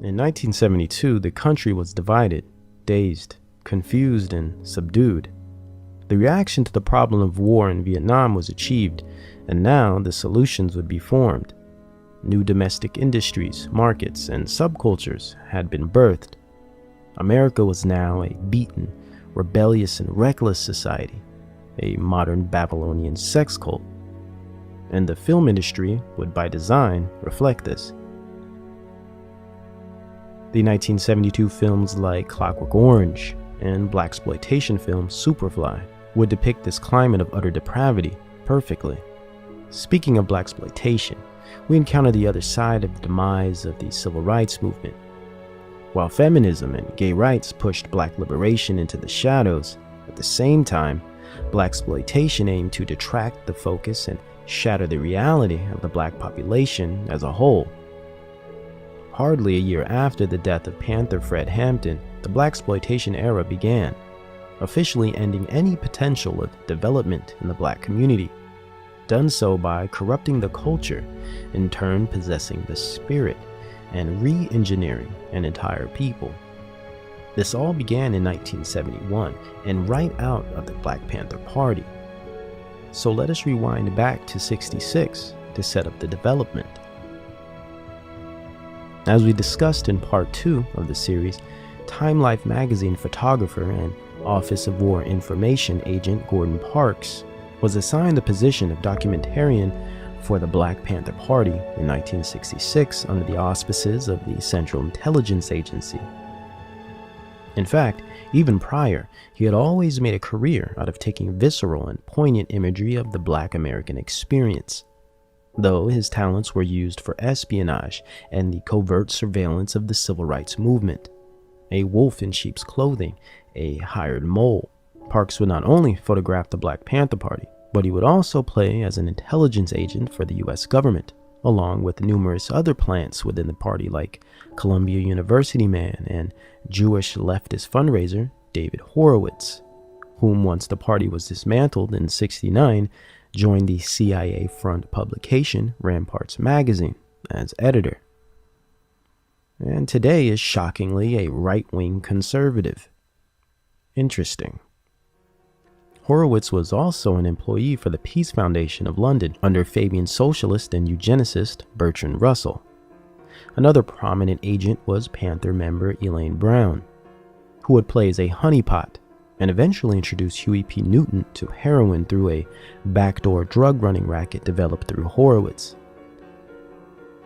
In 1972, the country was divided, dazed, confused, and subdued. The reaction to the problem of war in Vietnam was achieved, and now the solutions would be formed. New domestic industries, markets, and subcultures had been birthed. America was now a beaten, rebellious, and reckless society, a modern Babylonian sex cult. And the film industry would by design reflect this. The 1972 films like Clockwork Orange and Blaxploitation film Superfly would depict this climate of utter depravity perfectly. Speaking of Blaxploitation, we encounter the other side of the demise of the civil rights movement. While feminism and gay rights pushed black liberation into the shadows, at the same time, Blaxploitation aimed to detract the focus and shatter the reality of the black population as a whole. Hardly a year after the death of Panther Fred Hampton, the Blaxploitation era began, officially ending any potential of development in the black community, done so by corrupting the culture, in turn possessing the spirit, and re-engineering an entire people. This all began in 1971, and right out of the Black Panther Party. So let us rewind back to '66 to set up the development. As we discussed in part 2 of the series, Time Life magazine photographer and Office of War Information agent Gordon Parks was assigned the position of documentarian for the Black Panther Party in 1966 under the auspices of the Central Intelligence Agency. In fact, even prior, he had always made a career out of taking visceral and poignant imagery of the Black American experience, though his talents were used for espionage and the covert surveillance of the civil rights movement. A wolf in sheep's clothing, a hired mole, Parks would not only photograph the Black Panther Party, but he would also play as an intelligence agent for the US government, along with numerous other plants within the party like Columbia University man and Jewish leftist fundraiser David Horowitz, whom once the party was dismantled in '69, joined the CIA front publication Ramparts magazine as editor, and today is shockingly a right-wing conservative. Interesting. Horowitz was also an employee for the Peace Foundation of London under Fabian socialist and eugenicist Bertrand Russell. Another prominent agent was Panther member Elaine Brown, who would play as a honeypot and eventually introduce Huey P. Newton to heroin through a backdoor drug running racket developed through Horowitz,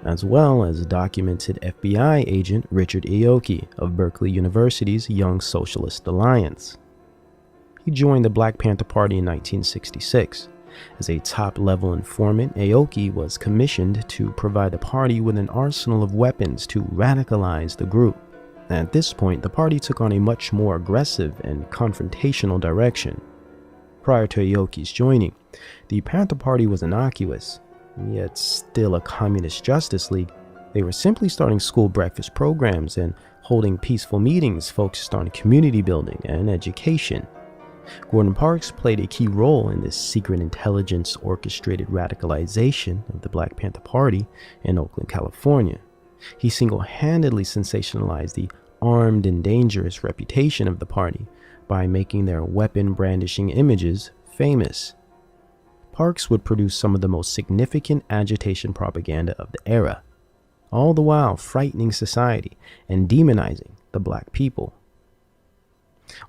as well as documented FBI agent Richard Aoki of Berkeley University's Young Socialist Alliance. He joined the Black Panther Party in 1966. As a top-level informant, Aoki was commissioned to provide the party with an arsenal of weapons to radicalize the group. At this point, the party took on a much more aggressive and confrontational direction. Prior to Aoki's joining, the Panther Party was innocuous, yet still a communist justice league. They were simply starting school breakfast programs and holding peaceful meetings focused on community building and education. Gordon Parks played a key role in this secret intelligence orchestrated radicalization of the Black Panther Party in Oakland, California. He single-handedly sensationalized the armed and dangerous reputation of the party by making their weapon-brandishing images famous. Parks would produce some of the most significant agitation propaganda of the era, all the while frightening society and demonizing the black people.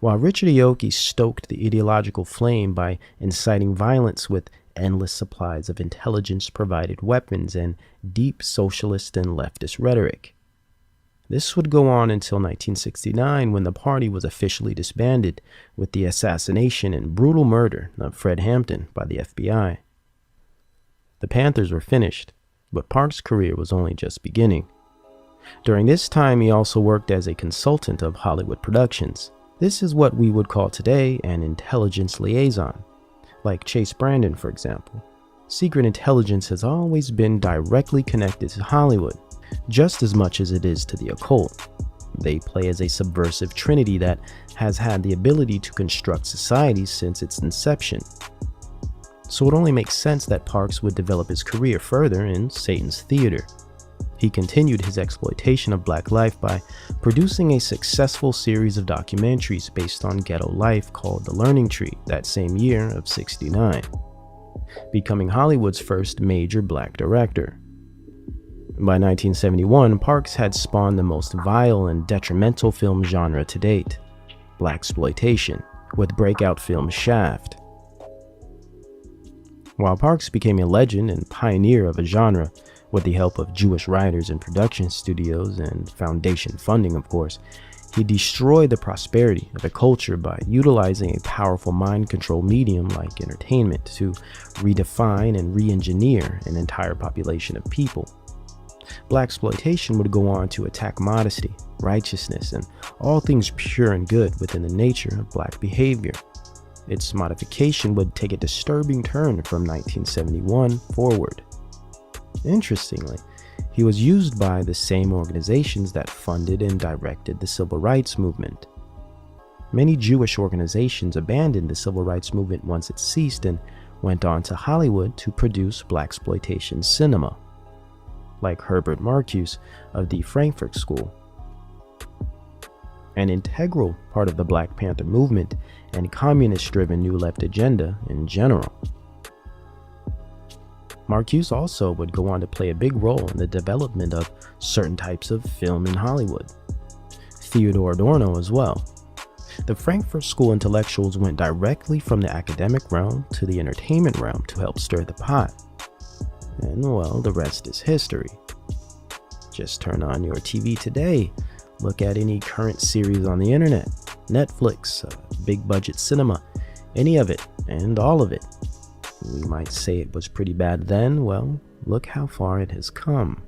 While Richard Aoki stoked the ideological flame by inciting violence with endless supplies of intelligence-provided weapons and deep socialist and leftist rhetoric. This would go on until 1969, when the party was officially disbanded with the assassination and brutal murder of Fred Hampton by the FBI. The Panthers were finished, but Parks' career was only just beginning. During this time, he also worked as a consultant of Hollywood productions. This is what we would call today an intelligence liaison, like Chase Brandon, for example. Secret intelligence has always been directly connected to Hollywood, just as much as it is to the occult. They play as a subversive trinity that has had the ability to construct societies since its inception. So it only makes sense that Parks would develop his career further in Satan's theater. He continued his exploitation of black life by producing a successful series of documentaries based on ghetto life called The Learning Tree that same year of '69, becoming Hollywood's first major black director. By 1971, Parks had spawned the most vile and detrimental film genre to date, Blaxploitation, with breakout film Shaft. While Parks became a legend and pioneer of a genre, with the help of Jewish writers and production studios and foundation funding, of course, he destroyed the prosperity of a culture by utilizing a powerful mind control medium like entertainment to redefine and re-engineer an entire population of people. Blaxploitation would go on to attack modesty, righteousness, and all things pure and good within the nature of black behavior. Its modification would take a disturbing turn from 1971 forward. Interestingly, he was used by the same organizations that funded and directed the civil rights movement. Many Jewish organizations abandoned the civil rights movement once it ceased and went on to Hollywood to produce blaxploitation cinema, like Herbert Marcuse of the Frankfurt School, an integral part of the Black Panther movement and communist-driven New Left agenda in general. Marcuse also would go on to play a big role in the development of certain types of film in Hollywood. Theodore Adorno as well. The Frankfurt School intellectuals went directly from the academic realm to the entertainment realm to help stir the pot. And well, the rest is history. Just turn on your TV today, look at any current series on the internet, Netflix, big budget cinema, any of it and all of it. We might say it was pretty bad then. Well, look how far it has come.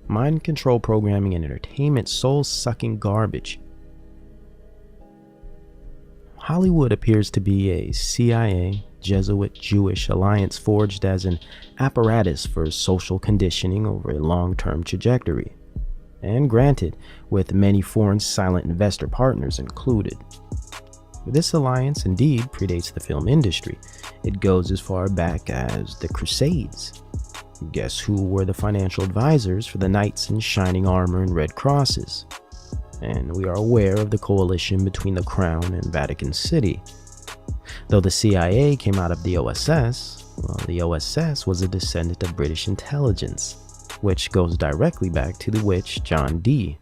Mind control programming and entertainment, soul-sucking garbage. Hollywood appears to be a CIA, Jesuit, Jewish alliance forged as an apparatus for social conditioning over a long-term trajectory, and granted, with many foreign silent investor partners included. This alliance indeed predates the film industry. It goes as far back as the Crusades. Guess who were the financial advisors for the knights in shining armor and red crosses? And we are aware of the coalition between the Crown and Vatican City. Though the CIA came out of the OSS, well, the OSS was a descendant of British intelligence, which goes directly back to the witch John Dee,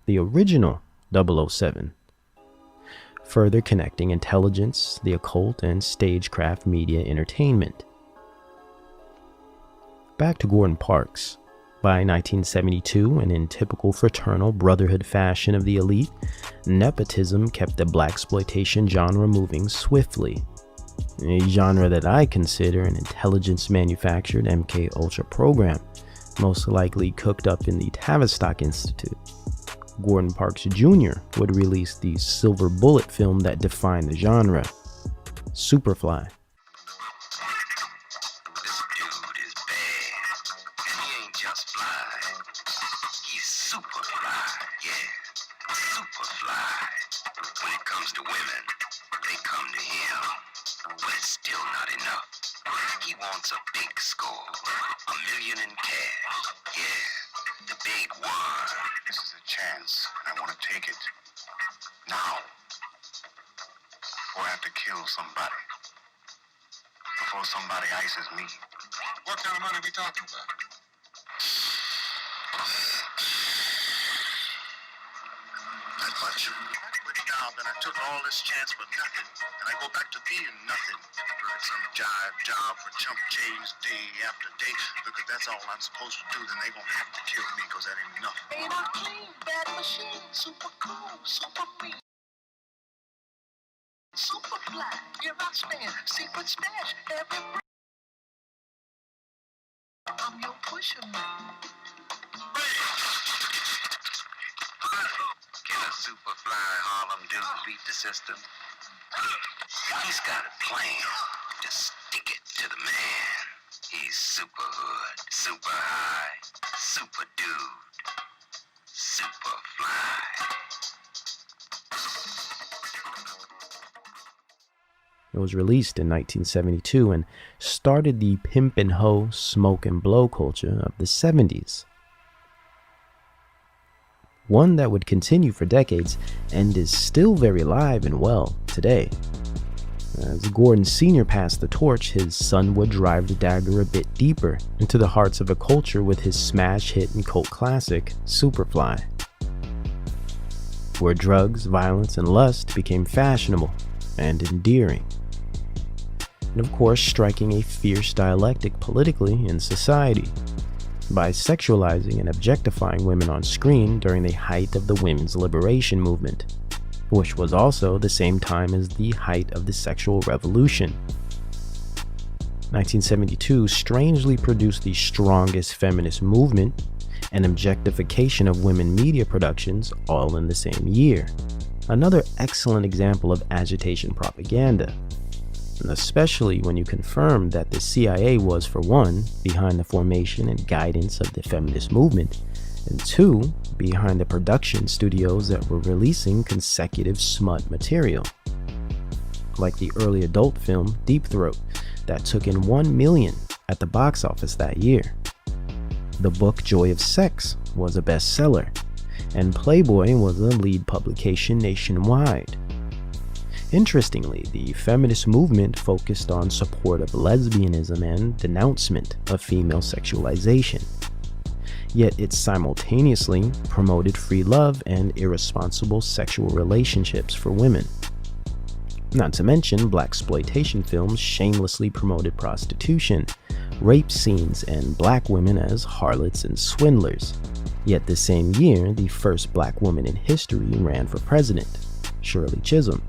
the original 007. Further connecting intelligence, the occult, and stagecraft media entertainment. Back to Gordon Parks. By 1972, and in typical fraternal brotherhood fashion of the elite, nepotism kept the blaxploitation genre moving swiftly. A genre that I consider an intelligence-manufactured MK Ultra program, most likely cooked up in the Tavistock Institute. Gordon Parks Jr. would release the silver bullet film that defined the genre, Superfly. Somebody ices me. What kind of money are we talking about? That much. I quit a job and I took all this chance for nothing. And I go back to being nothing. Working some jive job for chump change day after day. Because that's all I'm supposed to do. Then they gonna have to kill me because that ain't enough. Ain't I clean, bad machine, super cool, super mean. Superfly, here I stand, secret stash, every breath. I'm your pusher man. Can a Superfly Harlem dude beat the system? He's got a plan. Just stick it to the man. He's super hood, super high, super dude, Superfly. It was released in 1972 and started the pimp and hoe, smoke and blow culture of the 70s. One that would continue for decades and is still very alive and well today. As Gordon Sr. passed the torch, his son would drive the dagger a bit deeper into the hearts of a culture with his smash hit and cult classic, Superfly, where drugs, violence, and lust became fashionable and endearing. And of course, striking a fierce dialectic politically in society by sexualizing and objectifying women on screen during the height of the women's liberation movement, which was also the same time as the height of the sexual revolution. 1972 strangely produced the strongest feminist movement and objectification of women media productions all in the same year. Another excellent example of agitation propaganda, and especially when you confirm that the CIA was, for one, behind the formation and guidance of the feminist movement, and two, behind the production studios that were releasing consecutive smut material, like the early adult film Deep Throat that took in 1 million at the box office that year. The book Joy of Sex was a bestseller, and Playboy was a lead publication nationwide. Interestingly, the feminist movement focused on support of lesbianism and denouncement of female sexualization. Yet it simultaneously promoted free love and irresponsible sexual relationships for women. Not to mention, blaxploitation films shamelessly promoted prostitution, rape scenes, and black women as harlots and swindlers. Yet the same year, the first black woman in history ran for president, Shirley Chisholm.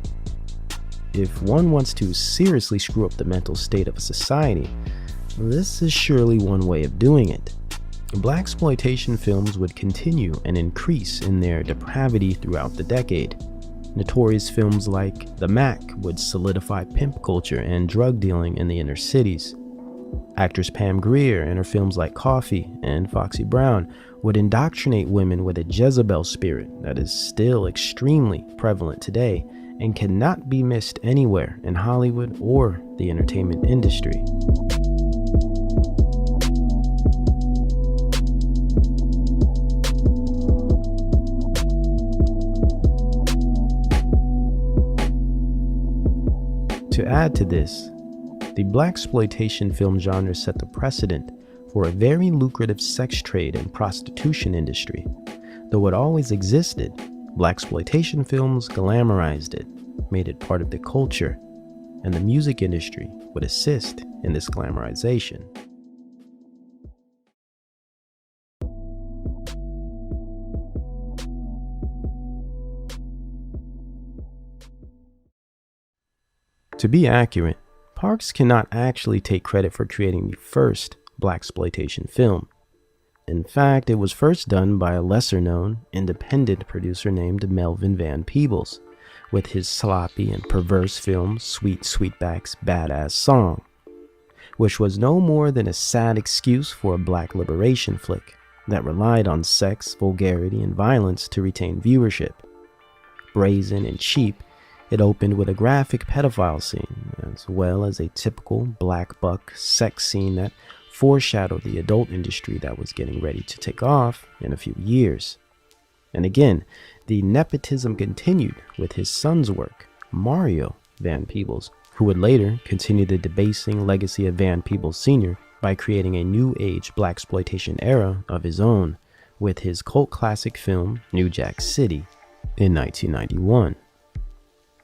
If one wants to seriously screw up the mental state of a society, this is surely one way of doing it. Blaxploitation films would continue and increase in their depravity throughout the decade. Notorious films like The Mac would solidify pimp culture and drug dealing in the inner cities. Actress Pam Grier in her films like Coffee and Foxy Brown would indoctrinate women with a Jezebel spirit that is still extremely prevalent today and cannot be missed anywhere in Hollywood or the entertainment industry. To add to this, the blaxploitation film genre set the precedent for a very lucrative sex trade and prostitution industry. Though it always existed, blaxploitation films glamorized it, made it part of the culture, and the music industry would assist in this glamorization. To be accurate, Parks cannot actually take credit for creating the first blaxploitation film. In fact, it was first done by a lesser-known, independent producer named Melvin Van Peebles, with his sloppy and perverse film Sweet Sweetback's Badass Song, which was no more than a sad excuse for a black liberation flick that relied on sex, vulgarity, and violence to retain viewership. Brazen and cheap, it opened with a graphic pedophile scene, as well as a typical black buck sex scene that foreshadowed the adult industry that was getting ready to take off in a few years. And again, the nepotism continued with his son's work, Mario Van Peebles, who would later continue the debasing legacy of Van Peebles Sr. by creating a new age blaxploitation era of his own with his cult classic film New Jack City in 1991.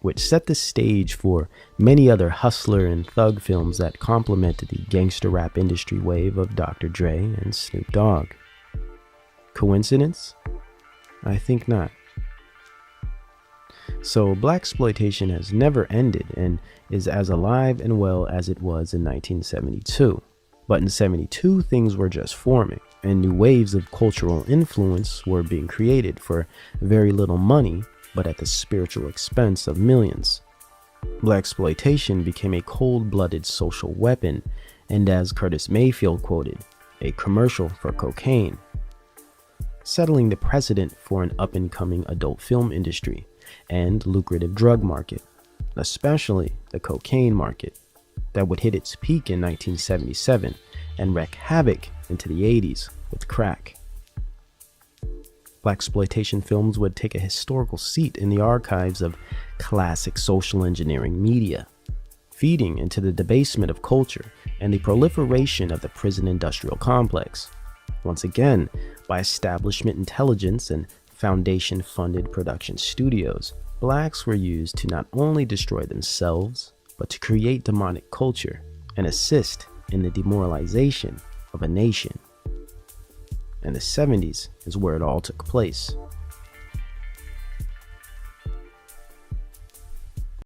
Which set the stage for many other hustler and thug films that complemented the gangster rap industry wave of Dr. Dre and Snoop Dogg. Coincidence? I think not. So blaxploitation has never ended and is as alive and well as it was in 1972. But in 72, things were just forming, and new waves of cultural influence were being created for very little money, but at the spiritual expense of millions. Blaxploitation became a cold-blooded social weapon, and as Curtis Mayfield quoted, a commercial for cocaine, settling the precedent for an up-and-coming adult film industry and lucrative drug market, especially the cocaine market, that would hit its peak in 1977 and wreak havoc into the 80s with crack. Blaxploitation films would take a historical seat in the archives of classic social engineering media, feeding into the debasement of culture and the proliferation of the prison industrial complex, once again by establishment intelligence and foundation-funded production studios. Blacks were used to not only destroy themselves, but to create demonic culture and assist in the demoralization of a nation. And the 70s is where it all took place.